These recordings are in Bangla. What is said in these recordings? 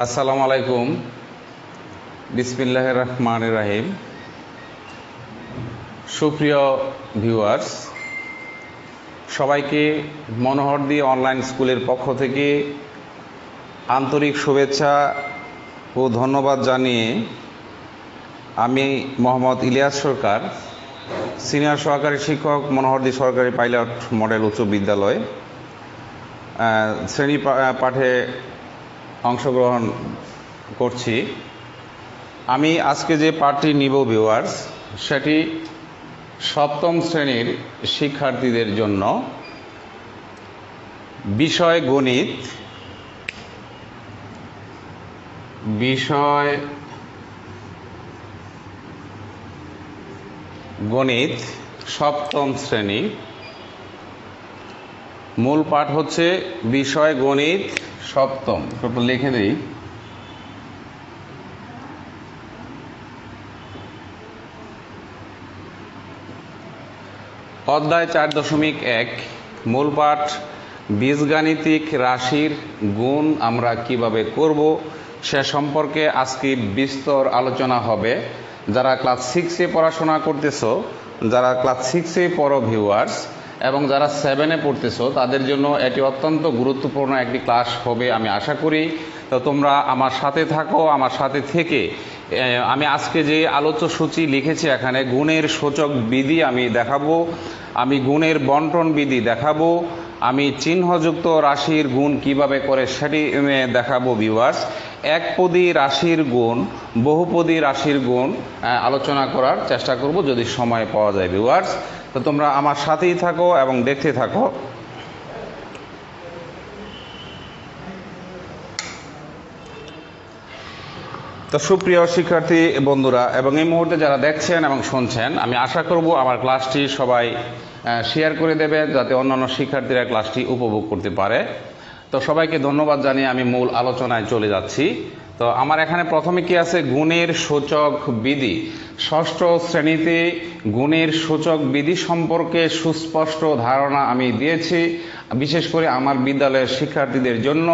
আসসালামু আলাইকুম। বিসমিল্লাহির রহমানির রহিম। সুপ্রিয় ভিউয়ার্স, সবাইকে মনোহরদী অনলাইন স্কুলের পক্ষ থেকে আন্তরিক শুভেচ্ছা ও ধন্যবাদ জানিয়ে আমি মোহাম্মদ ইলিয়াস সরকার, সিনিয়র সহকারী শিক্ষক, মনোহরদী সরকারি পাইলট মডেল উচ্চ বিদ্যালয়, শ্রেণী পাঠে অংশগ্রহণ করছি। আমি আজকে যে পাঠটি নিব ভিউয়ার্স, সেটি সপ্তম শ্রেণীর শিক্ষার্থীদের জন্য। বিষয় গণিত, সপ্তম শ্রেণী। মূল পাঠ হচ্ছে বিষয় গণিত সপ্তম। একটু লিখে দিই। অধ্যায় 4.1 মূল পাঠ বীজগাণিতিক রাশির গুণ আমরা কিভাবে করব সে সম্পর্কে আজকে বিস্তর আলোচনা হবে। যারা ক্লাস 6-এ পড়াশোনা করতেছো, যারা ক্লাস 6-এ পড়ো ভিউয়ার্স, এবং যারা 7-এ পড়তেছো, তাদের জন্য এটি অত্যন্ত গুরুত্বপূর্ণ একটি ক্লাস হবে আমি আশা করি। তো তোমরা আমার সাথে থাকো। আমার সাথে থেকে আমি আজকে যে আলোচ্য সূচি লিখেছি, এখানে গুণের সূচক বিধি আমি দেখাবো, আমি গুণের বন্টন বিধি দেখাবো, আমি চিহ্নযুক্ত রাশির গুণ কিভাবে করে সেটি দেখাবো ভিউয়ার্স। একপদী রাশির গুণ, বহুপদী রাশির গুণ আলোচনা করার চেষ্টা করব যদি সময় পাওয়া যায় ভিউয়ার্স। তো তোমরা আমার সাথেই থাকো এবং দেখতে থাকো। তো সুপ্রিয় শিক্ষার্থী বন্ধুরা এবং এই মুহূর্তে যারা দেখছেন এবং শুনছেন, আমি আশা করব আমার ক্লাসটি সবাই শেয়ার করে দেবে যাতে অন্যান্য শিক্ষার্থীরা ক্লাসটি উপভোগ করতে পারে। তো সবাইকে ধন্যবাদ জানিয়ে আমি মূল আলোচনায় চলে যাচ্ছি। তো আমার এখানে প্রথমে কি আছে, গুণের সূচক বিধি। ষষ্ঠ শ্রেণীতে গুণের সূচক বিধি সম্পর্কে সুস্পষ্ট ধারণা আমি দিয়েছি, বিশেষ করে আমার বিদ্যালয়ের শিক্ষার্থীদের জন্য।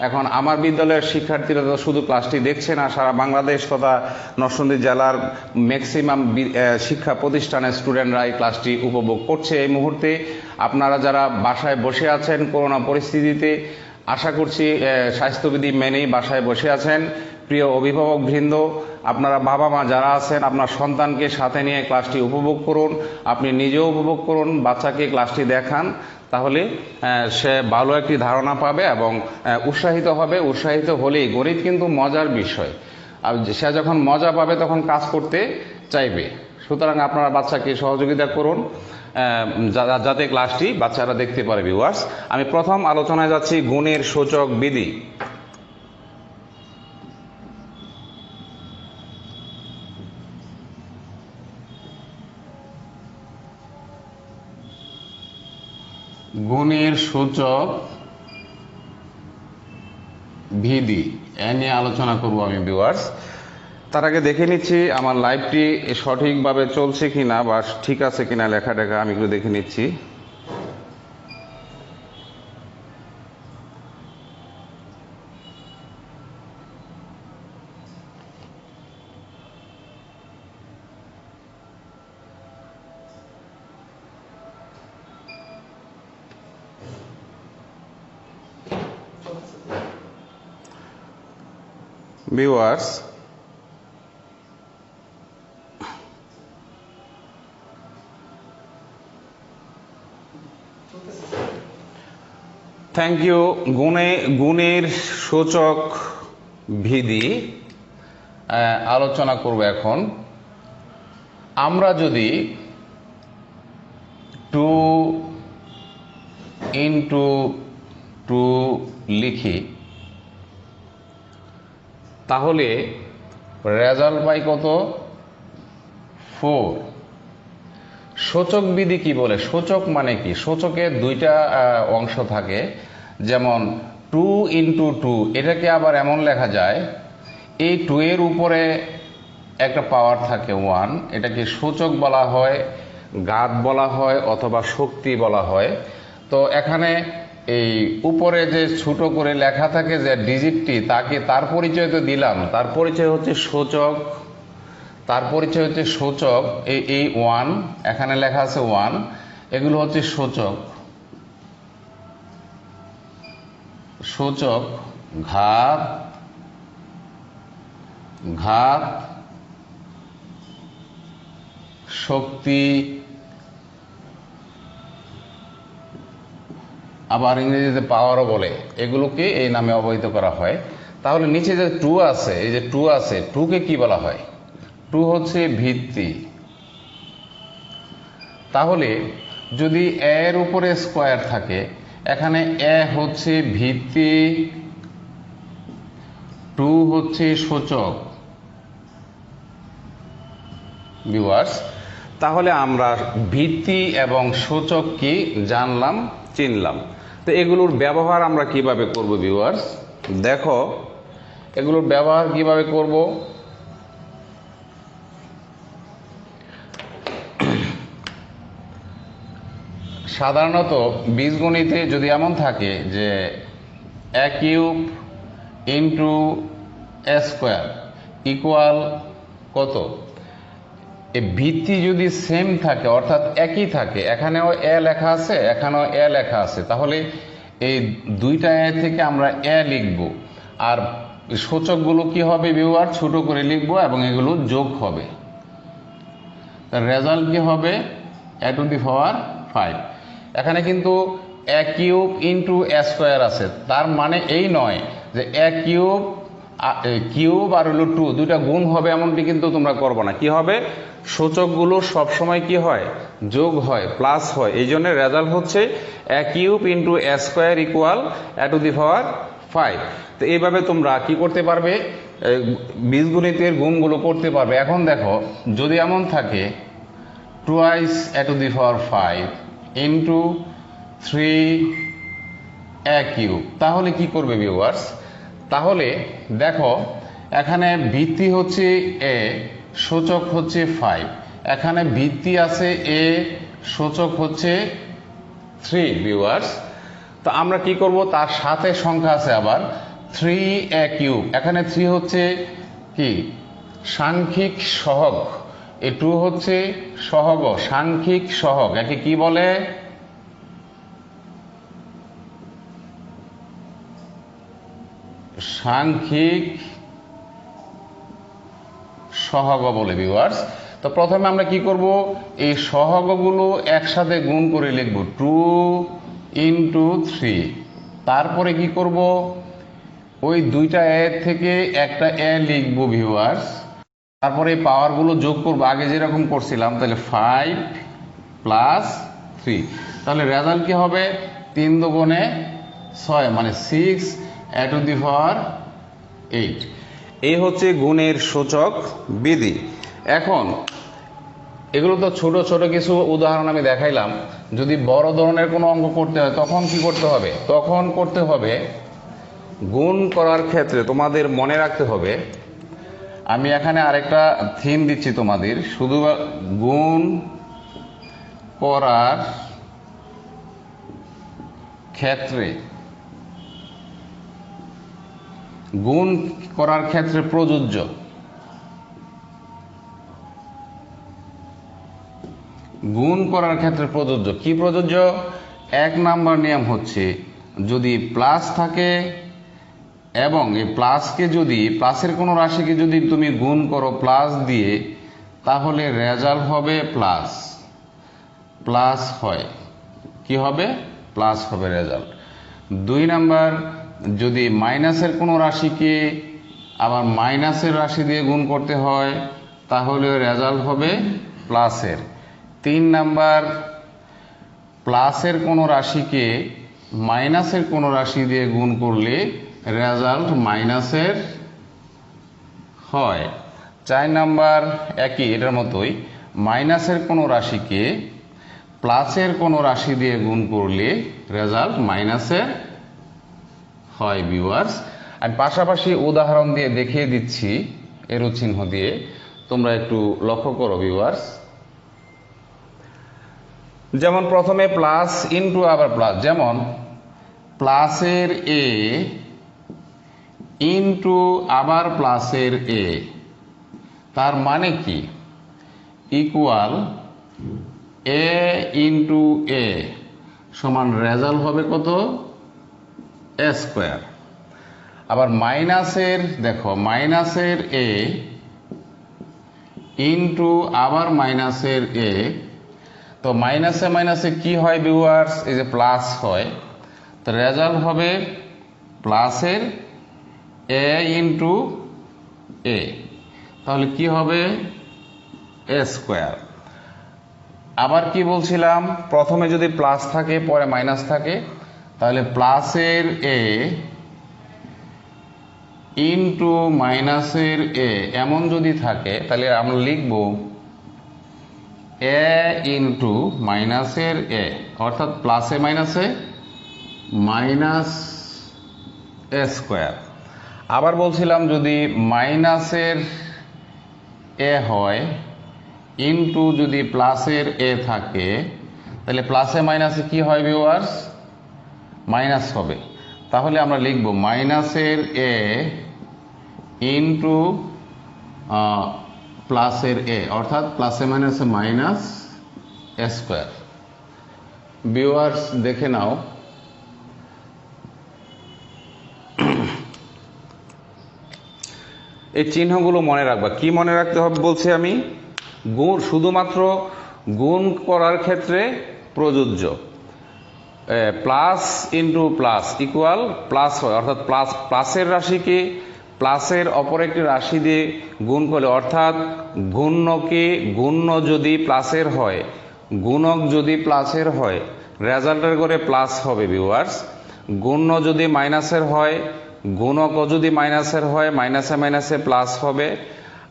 এখন আমার বিদ্যালয়ের শিক্ষার্থীরা তো শুধু ক্লাসটি দেখছে না, সারা বাংলাদেশ তথা নরসিংদী জেলার ম্যাক্সিমাম শিক্ষা প্রতিষ্ঠানের স্টুডেন্টরা এই ক্লাসটি উপভোগ করছে এই মুহূর্তে। আপনারা যারা বাসায় বসে আছেন করোনা পরিস্থিতিতে, আশা করছি স্বাস্থ্যবিধি মেনেই বাসায় বসে আছেন। প্রিয় অভিভাবক বৃন্দ, আপনারা বাবা মা যারা আছেন, আপনার সন্তানকে সাথে নিয়ে ক্লাসটি উপভোগ করুন, আপনি নিজেও উপভোগ করুন, বাচ্চাকে ক্লাসটি দেখান, তাহলে সে ভালো একটি ধারণা পাবে এবং উৎসাহিত হবে। উৎসাহিত হলেই, গণিত কিন্তু মজার বিষয়, আর সে যখন মজা পাবে তখন কাজ করতে চাইবে। সুতরাং আপনারা বাচ্চাকে সহযোগিতা করুন যাতে ক্লাসটি বাচ্চারা দেখতে পারে ভিউয়ার্স। আমি প্রথম আলোচনায় যাচ্ছি গুণের সূচক বিধি। গুণের সূচক বিধি এ নিয়ে আলোচনা করব আমি ভিউয়ার্স। তার আগে দেখে নিচ্ছি আমার লাইভটি সঠিকভাবে চলছে কিনা বা ঠিক আছে কিনা, লেখা টেখা আমি একটু দেখে নিচ্ছি। Viewers, thank you. গুণের সূচক বিধি আলোচনা করব এখন। আমরা যদি 2 into 2 লিখি, তাহলে রেজাল্ট পাই কত? 4। সূচক বিধি কি বলে? সূচক মানে কি? সূচকের দুইটা অংশ থাকে, যেমন 2 into 2, এটাকে আবার এমন লেখা যায়, এই 2 এর উপরে একটা পাওয়ার থাকে 1, এটাকে সূচক বলা হয়, ঘাত বলা হয় অথবা শক্তি বলা হয়। তো এখানে এই উপরে যে ছোট করে লেখা থাকে যে ডিজিটটি, তার পরিচয় তো দিলাম, তার পরিচয় হচ্ছে সূচক, তার পরিচয় হচ্ছে সূচক। এই 1 এখানে লেখা আছে 1, এগুলো হচ্ছে সূচক, সূচক ঘাত, ঘাত শক্তি, আবার ইংরেজিতে পাওয়ারও বলে, এগুলোকে এই নামে অবহিত করা হয়। তাহলে নিচে যে 2 আছে, এই যে 2 আছে, 2 কে কি বলা হয়? 2 হচ্ছে ভিত্তি। তাহলে যদি a এর উপরে স্কয়ার থাকে, এখানে a হচ্ছে ভিত্তি, 2 হচ্ছে সূচক ভিউয়ার্স। তাহলে আমরা ভিত্তি এবং সূচক কি জানলাম, চিনলাম। তো এগুলোর ব্যবহার আমরা কিভাবে করব ভিউয়ার্স? দেখো এগুলোর ব্যবহার কিভাবে করব। সাধারণত বীজগণিতে যদি এমন থাকে যে a cube into a square equal কত, এই ভিত্তি যদি সেম থাকে অর্থাৎ একই থাকে, এখানেও a লেখা আছে, এখানেও a লেখা আছে, তাহলে এই দুইটা a থেকে আমরা a লিখব, আর সূচকগুলো কি হবে ভিউয়ার? ছোট করে লিখব এবং এগুলো যোগ হবে। তার রেজাল্ট কি হবে? a to the power 5। এখানে কিন্তু a cube into a square আছে, তার মানে এই নয় যে a কিউব কিউব আর হলো 2 দুইটা গুণ হবে, এমনটি কিন্তু তোমরা করবে না। কি হবে? সূচকগুলো সবসময় কি হয়? যোগ হয়, প্লাস হয়। এই জন্য রেজাল্ট হচ্ছে a cube into a square equal a to the power 5। তো এইভাবে তোমরা কি করতে পারবে? বীজগণিতের গুণগুলো করতে পারবে। এখন দেখো যদি এমন থাকে twice a to the power 5 into 3 a cube, তাহলে কি করবে ভিউয়ার্স? তাহলে দেখো এখানে ভিত্তি হচ্ছে a, সূচক হচ্ছে 5, এখানে ভিত্তি আছে a, সূচক হচ্ছে 3 ভিউয়ার্স। তো আমরা কি করব? তার সাথে সংখ্যা আছে আবার 3a কিউব, এখানে 3 হচ্ছে কি? সাংখ্যিক সহগ, এই 2 হচ্ছে সহগ, সাংখ্যিক সহগ। একে কি বলে? সাংখ্যিক সহগ বলে ভিউয়ার্স। তো প্রথমে আমরা কি করব? এই সহগগুলো একসাথে গুণ করে লিখব 2 ইন্টু 3। তারপরে কি করব? ওই দুইটা a থেকে একটা a লিখব ভিউয়ার্স, তারপরে পাওয়ারগুলো যোগ করব আগে যেরকম করছিলাম। তাহলে 5 প্লাস 3, তাহলে রেজাল্ট কি হবে? 3 দুগুণে 6 মানে 6 a টু দি পাওয়ার 8। এই হচ্ছে গুণের সূচক বিধি। এখন এগুলো তো ছোট ছোট কিছু উদাহরণ আমি দেখাইলাম। যদি বড় ধরনের কোনো অঙ্ক করতে হয় তখন কি করতে হবে? তখন করতে হবে গুণ করার ক্ষেত্রে তোমাদের মনে রাখতে হবে, আমি এখানে আরেকটা থিম দিচ্ছি তোমাদের, শুধু গুণ করার ক্ষেত্রে, গুণ করার ক্ষেত্রে প্রযোজ্য। গুণ করার ক্ষেত্রে প্রযোজ্য। কি প্রযোজ্য? 1 নাম্বার নিয়ম হচ্ছে যদি প্লাস থাকে এবং এই প্লাসকে যদি, প্লাসের কোনো রাশিকে যদি তুমি গুণ করো প্লাস দিয়ে, তাহলে রেজাল্ট হবে প্লাস, প্লাস হয়। কি হবে? প্লাস হবে রেজাল্ট। 2 নাম্বার, যদি মাইনাসের কোনো রাশিকে আবার মাইনাসের রাশি দিয়ে গুণ করতে হয়, তাহলে রেজাল্ট হবে প্লাসের। 3 নাম্বার, প্লাসের কোনো রাশিকে মাইনাসের কোনো রাশি দিয়ে গুণ করলে রেজাল্ট মাইনাসের হয়। 4 নাম্বার একই, এটার মতোই, মাইনাসের কোনো রাশিকে প্লাসের কোনো রাশি দিয়ে গুণ করলে রেজাল্ট মাইনাসের হয় ভিউয়ার্স। আমি পাশাপাশি উদাহরণ দিয়ে দেখিয়ে দিচ্ছি এরো চিহ্ন দিয়ে, তোমরা একটু লক্ষ্য করো ভিউয়ার্স। যেমন প্রথমে প্লাস ইন্টু আবার প্লাস, যেমন প্লাসের এ ইন্টু আবার প্লাসের এ, তার মানে কি ইকুয়াল এ ইন্টু এ সমান রেজাল্ট হবে কত এ স্কোয়ার। আবার মাইনাসের দেখো মাইনাসের এ ইন্টু আবার মাইনাসের এ, তো মাইনাসে মাইনাসে কি হয় ভিউয়ার্স, এই যে প্লাস হয়, তো রেজাল্ট হবে প্লাসের এ ইন্টু এ, তাহলে কি হবে এ স্কোয়ার। আবার কি বলছিলাম, প্রথমে যদি প্লাস থাকে পরে মাইনাস থাকে, তাহলে প্লাসের এ ইন্টু মাইনাসের এ এমন যদি থাকে, তাহলে আমরা লিখব এ ইন্টু মাইনাসের এ, অর্থাৎ প্লাসে মাইনাসে মাইনাস এ স্কোয়ার। আবার বলছিলাম যদি মাইনাসের এ হয় ইন্টু যদি প্লাসের এ থাকে, তাহলে প্লাসে মাইনাসে কি হয় ভিউয়ার্স, মাইনাস হবে। তাহলে আমরা লিখব মাইনাসের এ ইন্টু প্লাসের এ, অর্থাৎ প্লাসে মাইনাসে মাইনাস এ স্কোয়ার। ভিউয়ার্স দেখে নাও, এই চিহ্নগুলো মনে রাখবা। কি মনে রাখতে হবে বলছি আমি, গুণ শুধুমাত্র গুণ করার ক্ষেত্রে প্রযোজ্য। Plus into plus equal plus হয়, অর্থাৎ প্লাসের রাশিকে প্লাসের অপর একটি রাশি দিয়ে গুণ করলে, অর্থাৎ গুণ্য যদি প্লাসের হয়, গুণক যদি প্লাসের হয়, রেজাল্টের করে প্লাস হবে ভিউয়ার্স। গুণ্য যদি মাইনাসের হয়, গুণকও যদি মাইনাসের হয়, মাইনাসে মাইনাসে প্লাস হবে।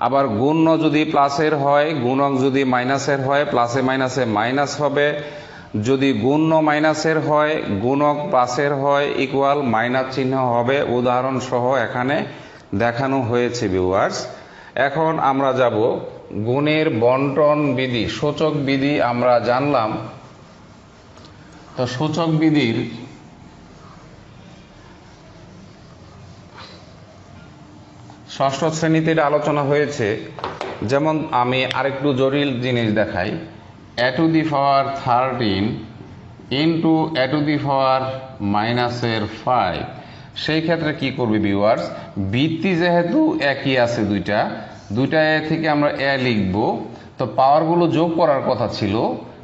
আবার গুণ্য যদি প্লাসের হয়, গুণক যদি মাইনাসের হয়, প্লাসে মাইনাসে মাইনাস হবে। যদি গুণ্য মাইনাসের হয়, গুণক প্লাসের হয়, ইকুয়াল মাইনাস চিহ্ন হবে। উদাহরণ সহ এখানে দেখানো হয়েছে ভিউয়ার্স। এখন আমরা যাব গুণের বন্টন বিধি, সূচক বিধি আমরা জানলাম। তো সূচক বিধির ষষ্ঠ শ্রেণীতে এটা আলোচনা হয়েছে। যেমন আমি আরেকটু জটিল জিনিস দেখাই, a to the power 13 into a to the power মাইনাসের 5, সেই ক্ষেত্রে কি করবে ভিউয়ার্স, ভিত্তি যেহেতু একই আছে দুইটা এ থেকে আমরা এ লিখব, তো পাওয়ারগুলো যোগ করার কথা ছিল,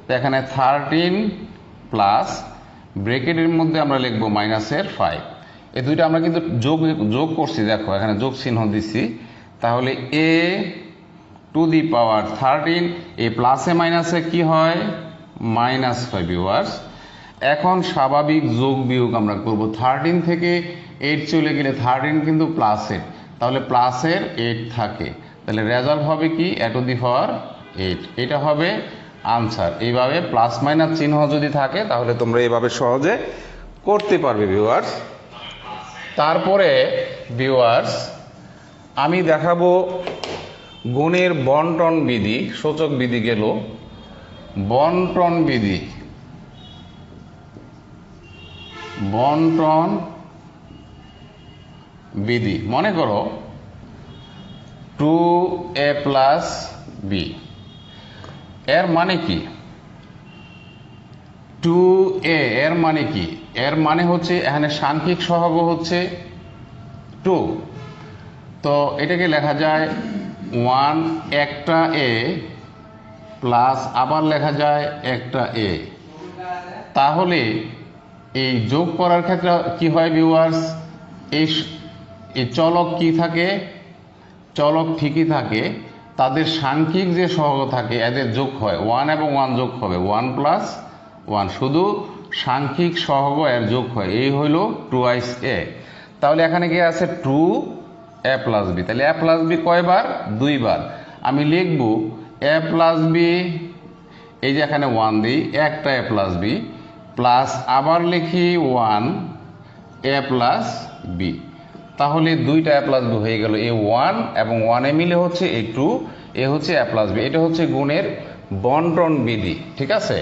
তো এখানে 13 প্লাস ব্র্যাকেটের মধ্যে আমরা লিখব মাইনাসের 5। এই দুইটা আমরা কিন্তু যোগ করছি, দেখো এখানে যোগ চিহ্ন দিচ্ছি। তাহলে এ টু দি পাওয়ার 13, এই প্লাসে মাইনাসে কি হয় মাইনাস হয় ভিউয়ার্স। এখন স্বাভাবিক যোগ বিয়োগ আমরা করব, 13 থেকে 8 চলে গেলে 13 কিন্তু প্লাসের, তাহলে প্লাসের 8 থাকে, তাহলে রেজাল্ট হবে কি এ টু দি পাওয়ার 8, এটা হবে আনসার। এইভাবে প্লাস মাইনাস চিহ্ন যদি থাকে তাহলে তোমরা এইভাবে সহজে করতে পারবে ভিউয়ার্স। তারপরে ভিউয়ার্স আমি দেখাবো গুণের বন্টন বিধি, সূচক বিধি গেল, বন্টন বিধি, বন্টন বিধি। মনে করো 2a প্লাস বি, এর মানে কি 2a, এর মানে কি, এর মানে হচ্ছে এখানে সাংখ্যিক সহগ হচ্ছে 2, তো এটাকে লেখা যায় 1 একটা এ প্লাস আবার লেখা যায় একটা এ। তাহলে এই যোগ করার ক্ষেত্রে কি হয় ভিউয়ার্স, এই চলক কি থাকে, চলক ঠিকই থাকে, তাদের সাংখ্যিক যে সহগ থাকে এদের যোগ হয়, 1 এবং 1 যোগ হবে 1 প্লাস 1, শুধু সাংখ্যিক সহগ এর যোগ হয়, এই হইল 2 a। তাহলে এখানে কি আছে 2a প্লাস বি, তাহলে a প্লাস বি কয়বার, 2 বার। আমি লিখব a প্লাস বি, এই যে এখানে 1 দিই, একটা a প্লাস বি, প্লাস আবার লিখি 1 a প্লাস বি, তাহলে দুইটা a প্লাস বি হয়ে গেল। এই 1 এবং 1 এ মিলে হচ্ছে এই 2, এ হচ্ছে a প্লাস বি। এটা হচ্ছে গুণের বন্টন বিধি, ঠিক আছে।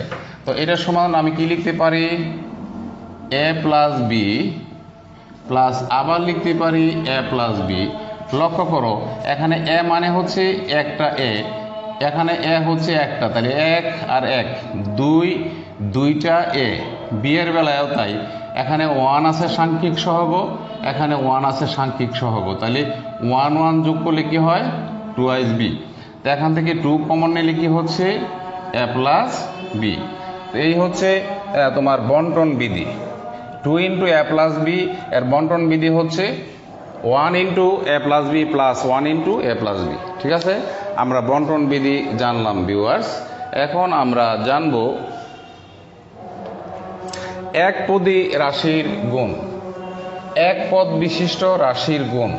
তো এটার সমান আমি কি লিখতে পারি, এ প্লাস বি প্লাস আবার লিখতে পারি এ প্লাস বি। লক্ষ্য করো এখানে এ মানে হচ্ছে একটা এ, এখানে এ হচ্ছে একটা, তাহলে এক আর এক দুই, দুইটা এ। বি এর বেলায়ও তাই, এখানে ওয়ান আছে সাংখ্যিক সহগ, এখানে ওয়ান আছে সাংখ্যিক সহগ, তাহলে ওয়ান ওয়ান যোগ করলে কি হয় টুয়াইস বি। তো এখান থেকে টু কমন নিলে কি হচ্ছে এ প্লাস বি। এই হচ্ছে তোমার বন্টন বিধি। Two into a plus b এর বন্টন বিধি হচ্ছে one into a plus b plus one into a plus b. ঠিক আছে, আমরা বন্টন বিধি জানলাম ভিউয়ার্স। এখন আমরা জানব এক পদী রাশির গুণ, এক পদ বিশিষ্ট রাশির গুণ।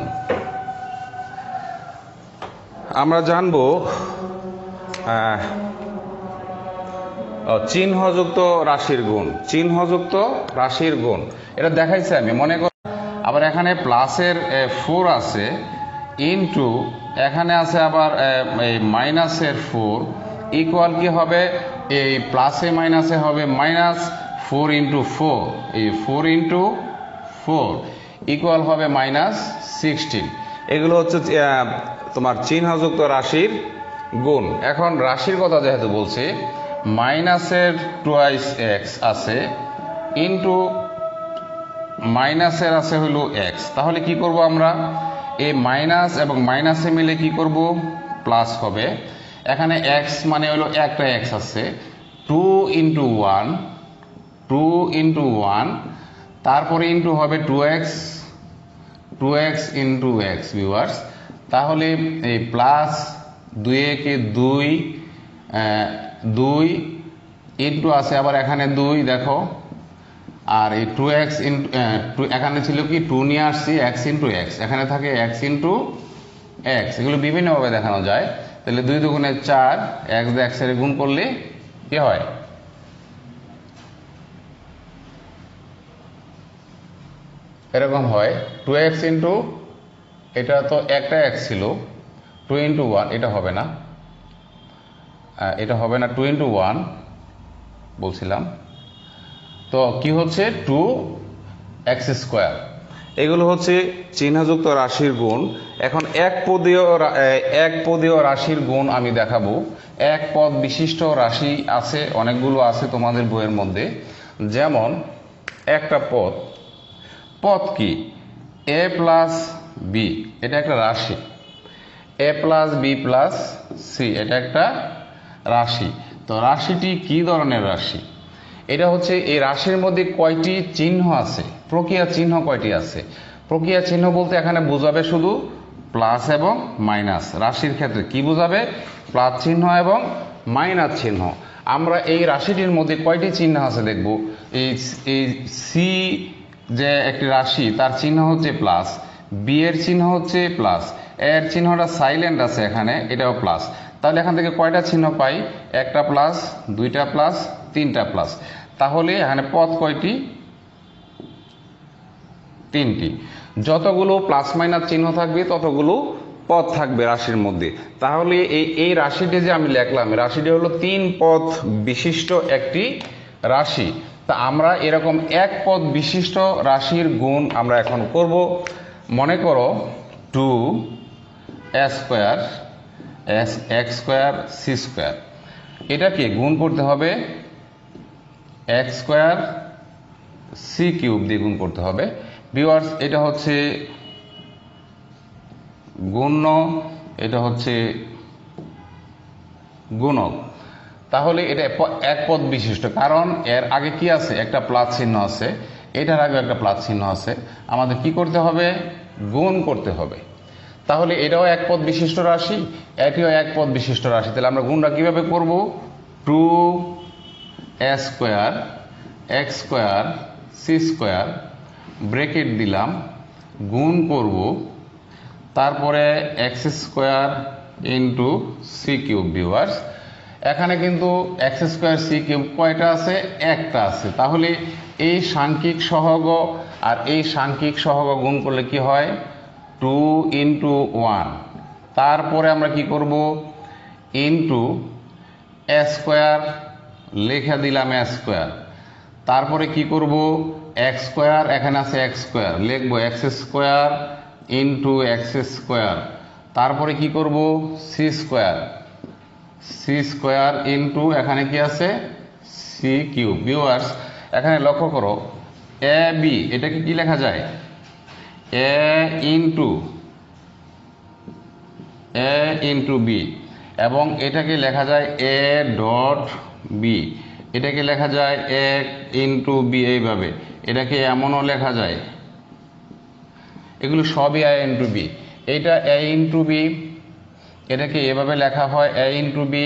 আমরা জানব চিহ্নযুক্ত রাশির গুণ, চিহ্নযুক্ত রাশির গুণ এটা দেখাইছে আমি, মনে কর আবার এখানে প্লাসের 4 আছে ইনটু এখানে আছে আবার এই মাইনাসের 4 ইকুয়াল কি হবে, এই প্লাসে মাইনাসে হবে মাইনাস 4 ইন্টু 4, এই 4 ইন্টু 4 ইকুয়াল হবে মাইনাস 16। এগুলো হচ্ছে তোমার চিহ্নযুক্ত রাশির গুণ। এখন রাশির কথা যেহেতু বলছি, মাইনাসের টুয়াইস এক্স আছে ইন্টু মাইনাসের আছে হলো এক্স, তাহলে কি করব আমরা, এই মাইনাস এবং মাইনাসে মিলে কি করব প্লাস হবে। এখানে এক্স মানে হলো একটা এক্স আছে, 2 ইন্টু 1, 2 ইন্টু 1, তারপরে ইন্টু হবে 2x, 2x into x viewers. তাহলে এই প্লাস 2 একে 2, 2 ইন্টু আছে আবার এখানে 2 দেখো, আর এই 2x ইন্টু এখানে ছিল কি 2 নিয়ে আসছি x ইন্টু এক্স, এখানে থাকে x ইন্টু এক্স। এগুলো বিভিন্নভাবে দেখানো যায়। তাহলে 2 দুগুণে 4, x দিয়ে x এর গুণ করলে কি হয়, এরকম হয় 2x ইন্টু, এটা তো একটা x ছিল 2 ইন্টু 1, এটা হবে না, এটা হবে না, 2 ইন্টু 1 বলছিলাম, তো কি হচ্ছে 2x স্কোয়ার। এগুলো হচ্ছে চিহ্নযুক্ত রাশির গুণ। এখন এক পদীয় রাশির গুণ আমি দেখাবো। এক পদ বিশিষ্ট রাশি আছে, অনেকগুলো আছে তোমাদের বইয়ের মধ্যে। যেমন একটা পদ, পদ কি এ প্লাস বি, এটা একটা রাশি, এ প্লাস বি প্লাস সি এটা একটা রাশি। তো রাশিটি কি ধরনের রাশি, এটা হচ্ছে এই রাশির মধ্যে কয়টি চিহ্ন আছে, প্রক্রিয়া চিহ্ন কয়টি আছে। প্রক্রিয়া চিহ্ন বলতে এখানে বোঝাবে শুধু প্লাস এবং মাইনাস। রাশির ক্ষেত্রে কি বোঝাবে, প্লাস চিহ্ন এবং মাইনাস চিহ্ন। আমরা এই রাশিটির মধ্যে কয়টি চিহ্ন আছে দেখব। এই সি যে একটি রাশি তার চিহ্ন হচ্ছে প্লাস, বি এর চিহ্ন হচ্ছে প্লাস, এর চিহ্নটা সাইলেন্ট আছে এখানে, এটাও প্লাস। তাহলে এখান থেকে কয়টা চিহ্ন পাই, একটা প্লাস, দুইটা প্লাস, তিনটা প্লাস। তাহলে এখানে পদ কয়টি, তিনটি। যতগুলো প্লাস মাইনাস চিহ্ন থাকবে ততগুলো পদ থাকবে রাশির মধ্যে। তাহলে এই রাশিটি যে আমি লিখলাম, রাশিটি হলো 3 পদ বিশিষ্ট একটি রাশি। তা আমরা এরকম এক পদ বিশিষ্ট রাশির গুণ আমরা এখন করব। মনে করো 2 square x square c square, এটাকে গুণ করতে হবে এক্স স্কোয়ার সি কিউব দিয়ে গুণ করতে হবে ভিউয়ার্স। এটা হচ্ছে গুণ্য, এটা হচ্ছে গুণক। তাহলে এটা এক পদ বিশিষ্ট, কারণ এর আগে কি আছে, একটা প্লাস চিহ্ন আছে, এটার আগে একটা প্লাস চিহ্ন আছে, আমাদের কি করতে হবে, গুণ করতে হবে। তাহলে এটাও এক পদ বিশিষ্ট রাশি, এটিও এক পদ বিশিষ্ট রাশি। তাহলে আমরা গুণটা কিভাবে করব, 2 square x square c square bracket দিলাম, গুণ করব, তারপরে x square into c cube viewers. এখানে কিন্তু এক্স স্কোয়ার সি কিউব কয়টা আছে, একটা আছে। তাহলে এই সাংখ্যিক সহগ আর এই সাংখ্যিক সহগ গুণ করলে কি হয়, 2 ইন্টু 1, তারপরে আমরা কি করব, ইন্টু এ স্কোয়ার লিখে দিলাম এ স্কোয়ার, তারপরে কি করব, এক্স স্কোয়ার, এখানে আছে এক্স স্কোয়ার, লিখবো x square into x square. তারপরে কি করব, c square, c square into এখানে কি আছে সি কিউব। ভিউয়ার্স এখানে লক্ষ্য করো, এ বি এটাকে কি লেখা যায়, এ ইন্টু বি, এবং এটাকে লেখা যায় এ ডট বি, এটাকে লেখা যায় এ ইন্টু বি, এইভাবে এটাকে এমনও লেখা যায়, এগুলো সবই এ ইন্টু বি। এইটা এ ইন্টু বি, এটাকে এভাবে লেখা হয় এ ইন্টু বি,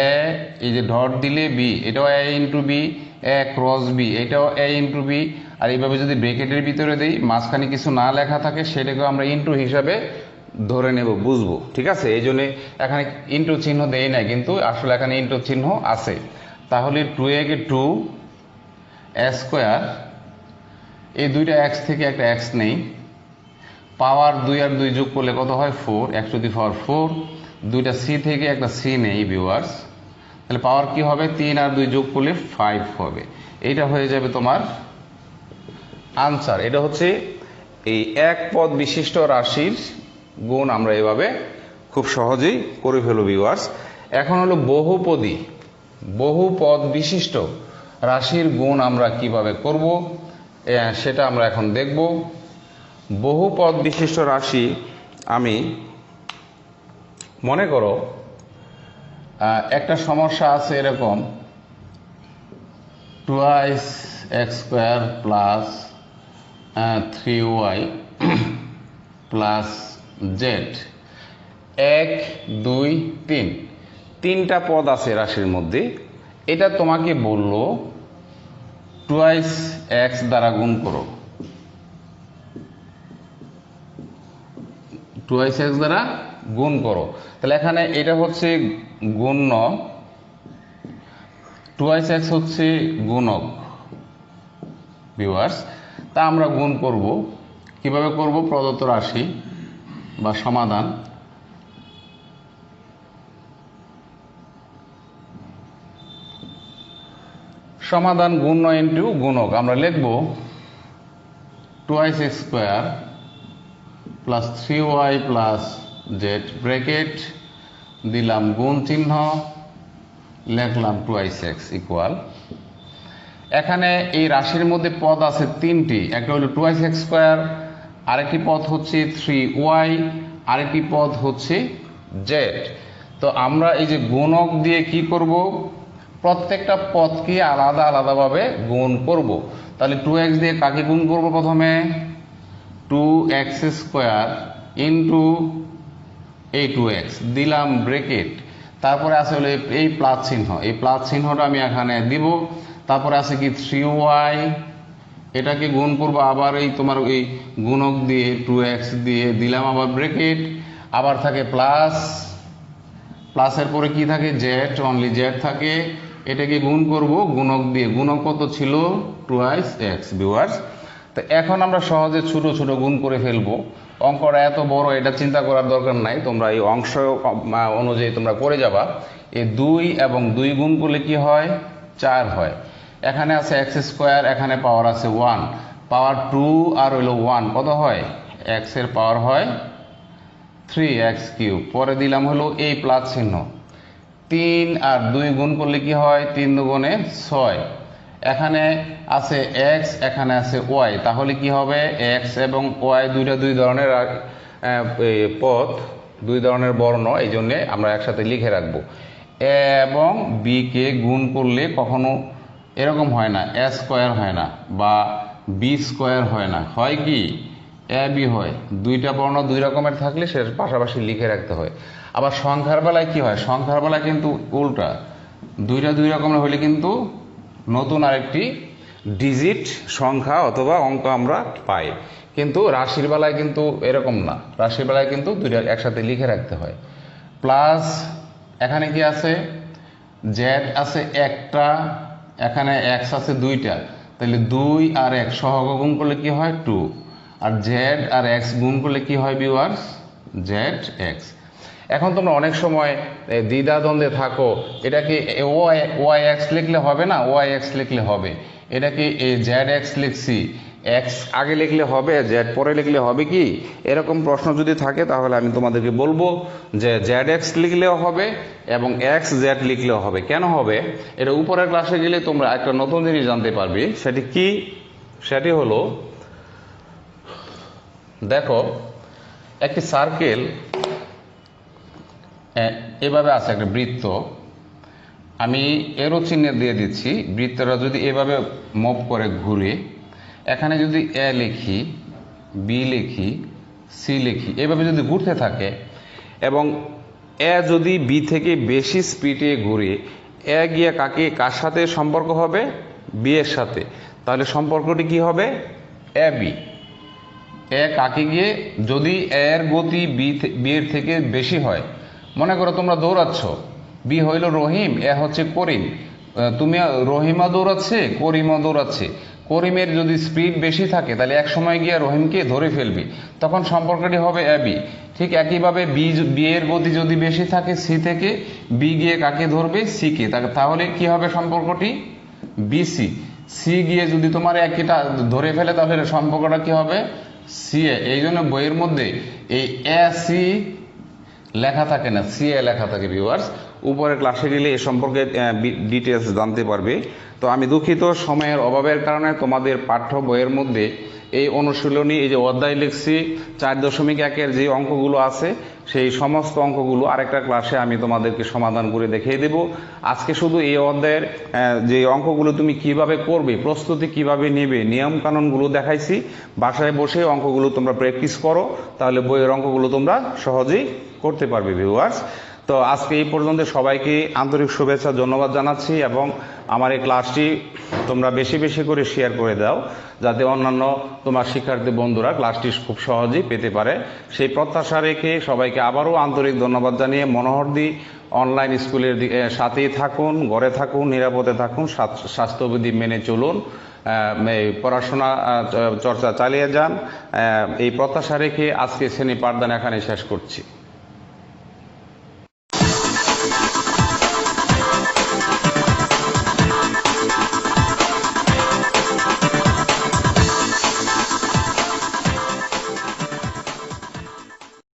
এ এই যে ডট দিলে বি, এটাও এ ইন্টু বি, এ ক্রস বি, এটাও এ ইন্টু বি। আর এইভাবে যদি ব্রেকেটের ভিতরে দিই, মাঝখানে কিছু না লেখা থাকে, সেটাকেও আমরা ইন্টু হিসাবে ধরে নেব, বুঝবো, ঠিক আছে। এই জন্যে এখানে ইন্টু চিহ্ন দেই নাই, কিন্তু আসলে এখানে ইন্টু চিহ্ন আছে। তাহলে 2 এ 2 এ স্কোয়ার, এই দুইটা এক্স থেকে একটা এক্স নেই, পাওয়ার 2 আর 2 যোগ করলে কত হয় 4, x টু দি পাওয়ার 4। দুইটা সি থেকে একটা সি নেই ভিউয়ার্স, তাহলে পাওয়ার কি হবে, 3 আর 2 যোগ করলে 5 হবে। এইটা হয়ে যাবে তোমার আনসার। এটা হচ্ছে এই এক পদ বিশিষ্ট রাশির গুণ আমরা এভাবে খুব সহজেই করে ফেলব ভিউয়ার্স। এখন হলো বহুপদ বিশিষ্ট রাশির গুণ আমরা কিভাবে করব, সেটা আমরা এখন দেখব। বহুপদ বিশিষ্ট রাশি, আমি মনে করো একটা সমস্যা আছে এরকম, 2x square plus 3y plus Z, 1 2 3, তিনটা পদ আছে রাশির মধ্যে। এটা তোমাকে বললো 2x দ্বারা গুণ করো, 2x দ্বারা গুণ করো। তাহলে এখানে এটা হচ্ছে গুণ্য, 2x হচ্ছে গুণক ভিউয়ার্স। তা আমরা গুণ করব, কিভাবে করব, প্রদত্ত রাশি বা সমাধান, গুণ্য ইন্টু গুণক। আমরা লিখব 2x square plus 3y plus Z, bracket দিলাম গুণ চিহ্ন, লিখলাম 2x ইকুয়াল। এখানে এই রাশির মধ্যে পদ আছে তিনটি, একটা হলো 2x স্কোয়ার, আরেকটি পদ হচ্ছে 3y, আরেকটি পদ হচ্ছে জেড। তো আমরা এই যে গুণক দিয়ে কি করব, প্রত্যেকটা পদকে আলাদা আলাদাভাবে গুণ করব। তাহলে 2x দিয়ে কাকে গুণ করব, প্রথমে 2x স্কোয়ার ইন্টু এই 2x দিলাম ব্রেকেট, তারপরে আছে হলো এই প্লাস চিহ্ন, এই প্লাস চিহ্নটা আমি এখানে দিব। তারপরে আছে কি 3y, এটাকে গুণ করব আবার এই তোমার এই গুণক দিয়ে 2x দিয়ে দিলাম আবার ব্রেকেট, আবার থাকে প্লাস, প্লাসের পরে কি থাকে জেড, অনলি জেড থাকে, এটাকে গুণ করব গুণক দিয়ে, গুণক কত ছিল 2x ভিউয়ার্স। তো এখন আমরা সহজে ছোট ছোট গুণ করে ফেলবো, অঙ্কটা এত বড় এটা চিন্তা করার দরকার নাই, তোমরা এই অংশ অনুযায়ী তোমরা করে যাবা। এই 2 এবং 2 গুণ করলে কি হয়, 4 হয়। এখানে আছে x স্কোয়ার, এখানে পাওয়ার আছে 1, পাওয়ার 2 আর হইলো 1 কত হয়, x এর পাওয়ার হয় 3x কিউব। পরে দিলাম হলো এই প্লাস চিহ্ন, 3 আর 2 গুণ করলে কি হয়, 3 দুগুণে 6, এখানে আছে x, এখানে আছে y, তাহলে কি হবে x এবং y দুই ধরনের পদ, দুই ধরনের বর্ণ, এই জন্যে আমরা একসাথে লিখে রাখবো। a এবং b কে গুণ করলে কখনো এরকম হয় না, a স্কোয়ার হয় না বা b স্কোয়ার হয় না, হয় কি a b হয়। দুইটা বর্ণ দুই রকমের থাকলে সেটা পাশাপাশি লিখে রাখতে হয়। আবার সংখ্যার বেলায় কি হয়, সংখ্যার বেলায় কিন্তু উল্টা, দুই রকমের হলে কিন্তু নতুন আরেকটি ডিজিট সংখ্যা অথবা অঙ্ক আমরা পাই। কিন্তু রাশির বেলায় কিন্তু এরকম না, রাশির বেলায় কিন্তু দুইটা একসাথে লিখে রাখতে হয়। প্লাস এখানে কি আছে, জেড আছে একটা, এখানে এক্স আছে দুইটা, তাহলে 2 আর 1 সহগ গুণ করলে কি হয় 2, আর জেড আর এক্স গুণ করলে কি হয় ভিউয়ার্স, জেড এক্স। এখন তোমরা অনেক সময় দ্বিধাদ্বন্দ্বে থাকো, এটা কি ওয়াই এক্স লিখলে হবে না ওয়াই এক্স লিখলে হবে, এটাকে এই জেড এক্স লিখছি, এক্স আগে লিখলে হবে, জেড পরে লিখলে হবে কি? এরকম প্রশ্ন যদি থাকে তাহলে আমি তোমাদেরকে বলবো যে জেড এক্স লিখলেও হবে এবং এক্স জেড লিখলেও হবে। কেন হবে? এটা উপরের ক্লাসে গেলে তোমরা একটা নতুন জিনিস জানতে পারবে। সেটি কি? সেটি হলো, দেখো একটি সার্কেল এভাবে আছে, একটা বৃত্ত, আমি এরো চিহ্ন দিয়ে দিচ্ছি। বৃত্তটা যদি এভাবে মুভ করে ঘুরে, এখানে যদি এ লিখি, বি লিখি, সি লিখি, এভাবে যদি ঘুরতে থাকে এবং এ যদি বি থেকে বেশি স্পিডে ঘুরে, এ গিয়ে কার সাথে সম্পর্ক হবে? বি এর সাথে। তাহলে সম্পর্কটি কি হবে? A B. এ কাকে গিয়ে, যদি এর গতি বি এর থেকে বেশি হয়, মনে করো তোমরা দৌড়াচ্ছ, বি হইল রহিম, এ হচ্ছে করিম, তুমি রহিমা দৌড়াচ্ছে, করিমও দৌড়াচ্ছে, করিমের যদি স্পিড বেশি থাকে তাহলে এক সময় গিয়ে রহিমকে ধরে ফেলবি, তখন সম্পর্কটি হবে এ বি। ঠিক একইভাবে বি এর গতি যদি বেশি থাকে সি থেকে, বি গিয়ে কাকে ধরবে? C K. তাহলে কি হবে সম্পর্কটি? বিসি। সি গিয়ে যদি তোমার একইটা ধরে ফেলে তাহলে সম্পর্কটা কি হবে? সি এ। এই জন্য বইয়ের মধ্যে এই এ সি লেখা থাকে না, সি এ লেখা থাকে। ভিউয়ার্স, উপরের ক্লাসে গেলে এ সম্পর্কে ডিটেলস জানতে পারবে। তো আমি দুঃখিত, সময়ের অভাবের কারণে তোমাদের পাঠ্য বইয়ের মধ্যে এই অনুশীলনী, এই যে অধ্যায় লিখছি 4.1-এর যে অঙ্কগুলো আছে, সেই সমস্ত অঙ্কগুলো আরেকটা ক্লাসে আমি তোমাদেরকে সমাধান করে দেখিয়ে দেব। আজকে শুধু এই অধ্যায়ের যে অঙ্কগুলো তুমি কিভাবে করবে, প্রস্তুতি কিভাবে নেবে, নিয়ম কানুনগুলো দেখাইছি। বাসায় বসে অঙ্কগুলো তোমরা প্র্যাকটিস করো, তাহলে বইয়ের অঙ্কগুলো তোমরা সহজেই করতে পারবে। ভিউয়ার্স, তো আজকে এই পর্যন্ত সবাইকে আন্তরিক শুভেচ্ছা, ধন্যবাদ জানাচ্ছি এবং আমার এই ক্লাসটি তোমরা বেশি বেশি করে শেয়ার করে দাও, যাতে অন্যান্য তোমার শিক্ষার্থী বন্ধুরা ক্লাসটি খুব সহজেই পেতে পারে। সেই প্রত্যাশা রেখে সবাইকে আবারও আন্তরিক ধন্যবাদ জানিয়ে মনোহরদী অনলাইন স্কুলের সাথেই থাকুন, ঘরে থাকুন, নিরাপদে থাকুন, স্বাস্থ্যবিধি মেনে চলুন, পড়াশোনা চর্চা চালিয়ে যান। এই প্রত্যাশা রেখে আজকে শ্রেণী পাঠদান এখানে শেষ করছি।